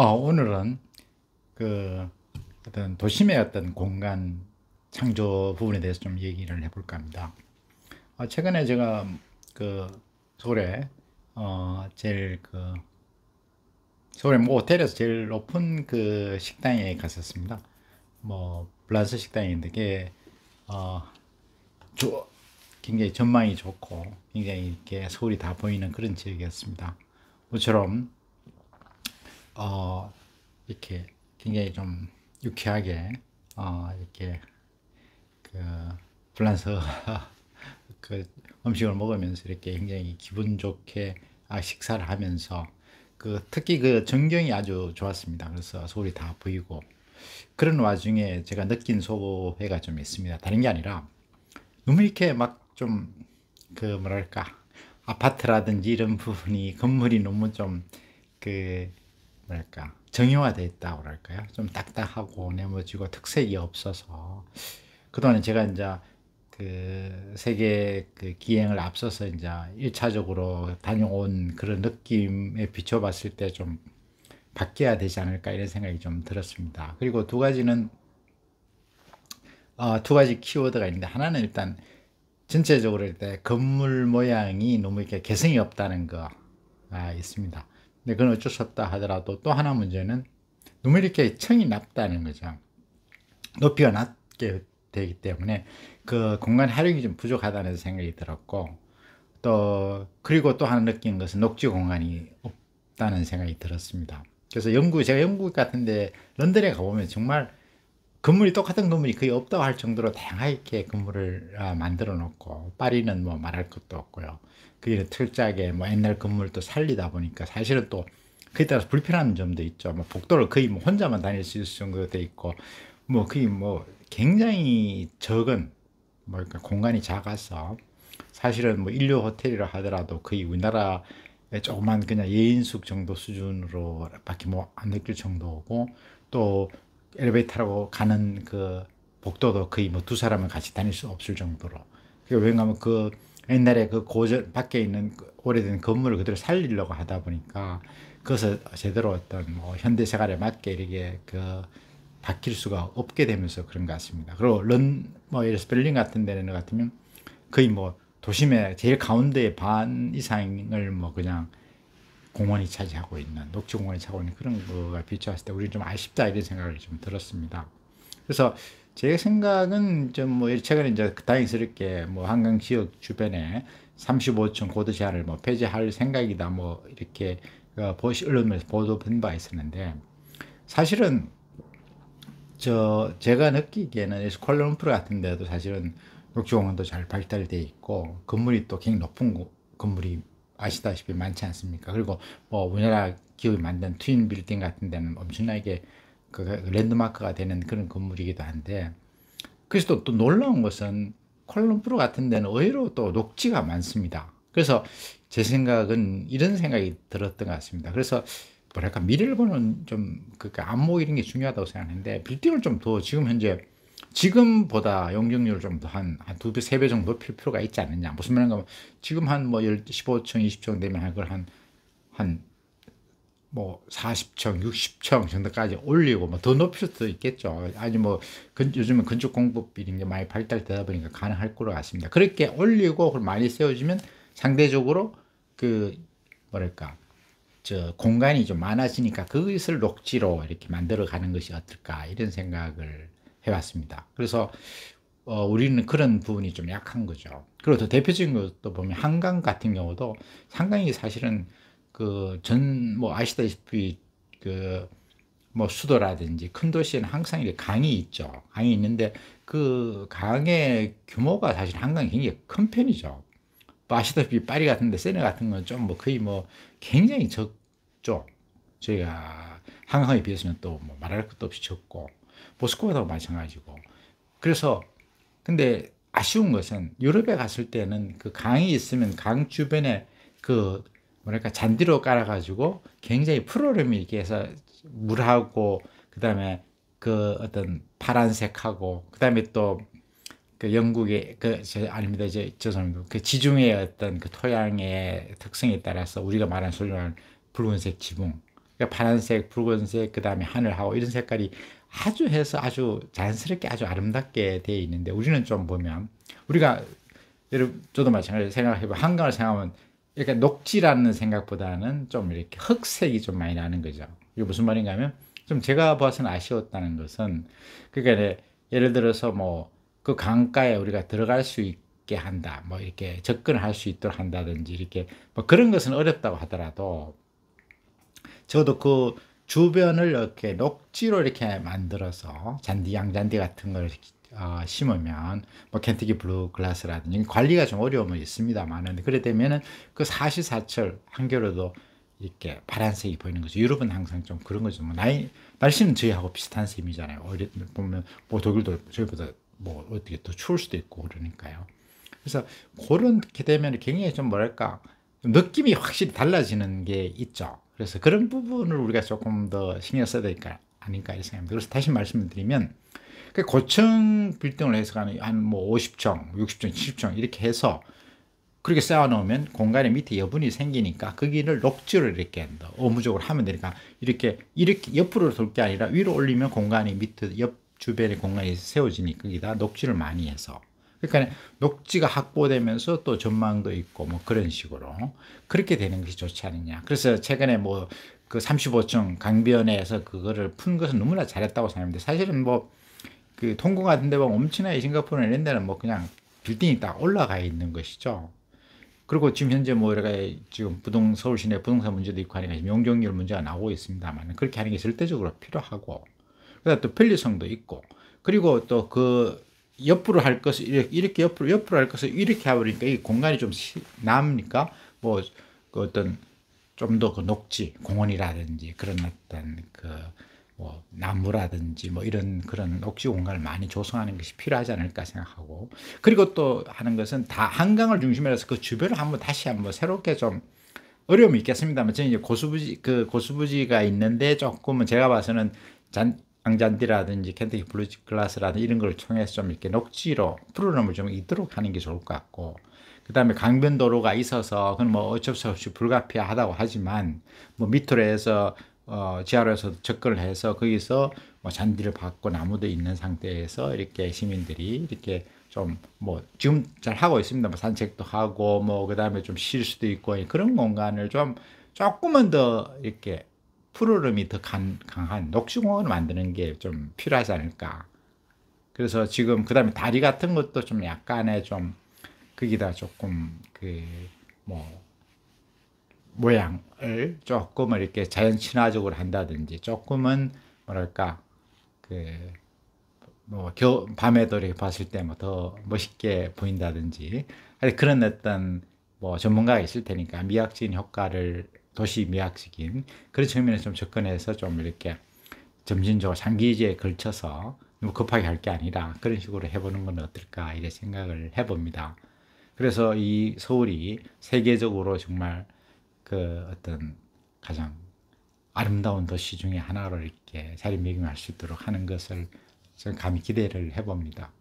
오늘은 그 어떤 도심의 어떤 공간 창조 부분에 대해서 좀 얘기를 해볼까 합니다. 최근에 제가 그 서울에 제일 서울의 뭐 호텔에서 제일 높은 그 식당에 갔었습니다. 뭐 블라스 식당인데 그게 어, 조- 굉장히 전망이 좋고 굉장히 이렇게 서울이 다 보이는 그런 지역이었습니다. 모처럼 이렇게 굉장히 좀 유쾌하게 이렇게 그 프랑스 그 음식을 먹으면서 이렇게 굉장히 기분 좋게 식사를 하면서 특히 그 전경이 아주 좋았습니다. 그래서 서울이 다 보이고 그런 와중에 제가 느낀 소회가 좀 있습니다. 다른 게 아니라 너무 이렇게 막 좀 뭐랄까 아파트라든지 이런 부분이 건물이 너무 좀 그 뭐랄까 정형화되어 있다고 그럴까요? 좀 딱딱하고 네모지고 특색이 없어서 그동안 제가 이제 세계 기행을 앞서서 이제 1차적으로 다녀온 그런 느낌에 비춰봤을 때 좀 바뀌어야 되지 않을까 이런 생각이 좀 들었습니다. 그리고 두 가지 키워드가 있는데 하나는 일단 전체적으로 일단 건물 모양이 너무 이렇게 개성이 없다는 거가 있습니다. 근데 그건 어쩔 수 없다 하더라도 또 하나 문제는 너무 이렇게 층이 낮다는 거죠. 높이가 낮게 되기 때문에 그 공간 활용이 좀 부족하다는 생각이 들었고 그리고 또 하나 느낀 것은 녹지 공간이 없다는 생각이 들었습니다. 그래서 제가 영국 같은데 런던에 가보면 정말 똑같은 건물이 거의 없다고 할 정도로 다양하게 건물을 만들어 놓고 파리는 뭐 말할 것도 없고요. 그게 철저하게 뭐 옛날 건물도 살리다 보니까 사실은 또 그에 따라서 불편한 점도 있죠. 뭐 복도를 거의 뭐 혼자만 다닐 수 있을 정도로 돼 있고 뭐 거의 뭐 굉장히 적은 그러니까 공간이 작아서 사실은 뭐 인류 호텔이라 하더라도 거의 우리나라의 조그만 그냥 예인숙 정도 수준으로 밖에 뭐 안 느낄 정도고 또 엘리베이터 타고 가는 그 복도도 거의 뭐 두 사람은 같이 다닐 수 없을 정도로. 왜냐하면 옛날에 그 고전 밖에 있는 오래된 건물을 그대로 살리려고 하다 보니까 그것을 제대로 어떤 뭐 현대 생활에 맞게 이렇게 바뀔 수가 없게 되면서 그런 것 같습니다. 그리고 베를린 같은 데는 같으면 거의 뭐 도심의 제일 가운데 반 이상을 뭐 그냥 공원이 차지하고 있는 녹지공원이 차지하고 있는 그런 거가 비춰봤을 때 우리 좀 아쉽다 이런 생각을 좀 들었습니다. 그래서 제 생각은 좀 뭐 최근에 이제 다행스럽게 뭐 한강 지역 주변에 35층 고도 제한을 뭐 폐지할 생각이다 뭐 이렇게 언론에서 보도된 바 있었는데 사실은 제가 느끼기에는 콜롬푸르 같은 데도 사실은 녹지공원도 잘 발달돼 있고 건물이 또 굉장히 높은 건물이 아시다시피 많지 않습니까? 그리고 뭐 우리나라 기업이 만든 트윈 빌딩 같은 데는 엄청나게 랜드마크가 되는 그런 건물이기도 한데 그래서 또 놀라운 것은 콜롬푸르 같은 데는 의외로 또 녹지가 많습니다. 그래서 제 생각은 이런 생각이 들었던 것 같습니다. 그래서 뭐랄까 미래를 보는 안목 이런 게 중요하다고 생각하는데 빌딩을 좀 더 지금 현재 지금보다 용적률을 좀 더 한 두 배, 세 배 정도 높일 필요가 있지 않느냐. 무슨 말인가 하면 지금 한 뭐 15층, 20층 되면 그걸 한 뭐 40층, 60층 정도까지 올리고 뭐 더 높일 수도 있겠죠. 아니 뭐 요즘은 건축 공법 이런 게 많이 발달되다 보니까 가능할 거로 같습니다. 그렇게 올리고 그걸 많이 세워주면 상대적으로 그 뭐랄까 공간이 좀 많아지니까 그것을 녹지로 이렇게 만들어 가는 것이 어떨까 이런 생각을 해왔습니다. 그래서 우리는 그런 부분이 좀 약한 거죠. 그리고 더 대표적인 것도 보면 한강 같은 경우도 한강이 사실은 뭐 아시다시피 뭐 수도라든지 큰 도시에는 항상 이렇게 강이 있죠. 강이 있는데 그 강의 규모가 사실 한강이 굉장히 큰 편이죠. 뭐 아시다시피 파리 같은 데 세네 같은 건 좀 뭐 거의 뭐 굉장히 적죠. 저희가 한강에 비해서는 또 뭐 말할 것도 없이 적고 모스크바도 마찬가지고. 그래서 근데 아쉬운 것은 유럽에 갔을 때는 그 강이 있으면 강 주변에 그 뭐랄까 잔디로 깔아가지고 굉장히 푸르름이 이렇게 해서 물하고 그다음에 어떤 파란색하고 그다음에 또 영국의 아닙니다. 이제 죄송합니다. 지중해의 어떤 토양의 특성에 따라서 우리가 말하는 소위 말하는 붉은색 지붕 그러니까 파란색, 붉은색, 그 다음에 하늘하고 이런 색깔이 아주 해서 아주 자연스럽게 아주 아름답게 되어 있는데, 우리는 좀 보면 우리가 여러분 저도 마찬가지로 생각해보면 한강을 생각하면 이렇게 녹지라는 생각보다는 좀 이렇게 흑색이 좀 많이 나는 거죠. 이게 무슨 말인가 하면 좀 제가 봐서는 아쉬웠다는 것은, 그러니까 예를 들어서 뭐 그 강가에 우리가 들어갈 수 있게 한다, 뭐 이렇게 접근할 수 있도록 한다든지 이렇게 뭐 그런 것은 어렵다고 하더라도 저도 그 주변을 이렇게 녹지로 이렇게 만들어서 잔디, 양잔디 같은 걸 심으면 뭐 켄터키 블루 글라스라든지 관리가 좀 어려움은 있습니다만은, 그래 되면은 그 사시사철 한겨울에도 이렇게 파란색이 보이는 거죠. 유럽은 항상 좀 그런 거죠. 뭐 날씨는 저희하고 비슷한 셈이잖아요. 오히려 보면 뭐 독일도 저희보다 뭐 어떻게 더 추울 수도 있고 그러니까요. 그래서 그렇게 되면 굉장히 좀 뭐랄까 느낌이 확실히 달라지는 게 있죠. 그래서 그런 부분을 우리가 조금 더 신경 써야 될까 아닐까 이렇게 생각합니다. 그래서 다시 말씀을 드리면 그 고층 빌딩을 해서 한 뭐 50층, 60층, 70층 이렇게 해서 그렇게 쌓아 놓으면 공간에 밑에 여분이 생기니까 거기를 녹지를 이렇게 의무적으로 하면 되니까 이렇게 옆으로 돌 게 아니라 위로 올리면 공간이 밑에 옆 주변에 공간이 세워지니까 거기다 녹지를 많이 해서, 그러니까 녹지가 확보되면서 또 전망도 있고 뭐 그런 식으로 그렇게 되는 것이 좋지 않느냐. 그래서 최근에 뭐 그 35층 강변에서 그거를 푼 것은 너무나 잘했다고 생각합니다. 사실은 뭐 그 통공 같은 데 보면 엄청나게 싱가포르나 이런 데는 뭐 그냥 빌딩이 딱 올라가 있는 것이죠. 그리고 지금 현재 뭐 여러 가지 지금 서울 시내 부동산 문제도 있고 하니까 용적률 문제가 나오고 있습니다만, 그렇게 하는 게 절대적으로 필요하고, 그다음 또 편리성도 있고, 그리고 또 그 옆으로 할 것을 이렇게 옆으로 할 것을 이렇게 하버리니까 이 공간이 좀 남으니까 뭐그 어떤 좀 더 그 녹지 공원이라든지 그런 어떤 그 뭐 나무라든지 뭐 이런 그런 녹지 공간을 많이 조성하는 것이 필요하지 않을까 생각하고, 그리고 또 하는 것은 다 한강을 중심으로 해서 그 주변을 다시 한번 새롭게 좀 어려움이 있겠습니다만, 저는 이제 고수부지가 있는데 조금은 제가 봐서는 양잔디라든지 켄터키 블루 글라스라든지 이런 걸 통해서 좀 이렇게 녹지로 푸르름을 좀 있도록 하는 게 좋을 것 같고, 그 다음에 강변도로가 있어서 그건 뭐 어쩔 수 없이 불가피하다고 하지만 뭐 밑으로 해서 지하로 해서 접근을 해서 거기서 뭐 잔디를 받고 나무도 있는 상태에서 이렇게 시민들이 이렇게 좀 뭐 지금 잘 하고 있습니다. 뭐 산책도 하고 뭐 그다음에 좀 쉴 수도 있고 그런 공간을 좀 조금은 더 이렇게 푸르름이 더 강한 녹지공원을 만드는 게 좀 필요하지 않을까. 그래서 지금 그다음에 다리 같은 것도 좀 약간의 좀 거기다 조금 그 뭐 모양을 조금은 이렇게 자연 친화적으로 한다든지, 조금은 뭐랄까 그 뭐 밤에도 이렇게 봤을 때 뭐 더 멋있게 보인다든지, 그런 어떤 뭐 전문가가 있을 테니까 미학적인 효과를, 도시 미학적인 그런 측면에서 좀 접근해서 좀 이렇게 점진적으로 장기제에 걸쳐서 너무 급하게 할 게 아니라 그런 식으로 해보는 건 어떨까 이래 생각을 해봅니다. 그래서 이 서울이 세계적으로 정말 그 어떤 가장 아름다운 도시 중에 하나로 이렇게 자리매김할 수 있도록 하는 것을 저는 감히 기대를 해봅니다.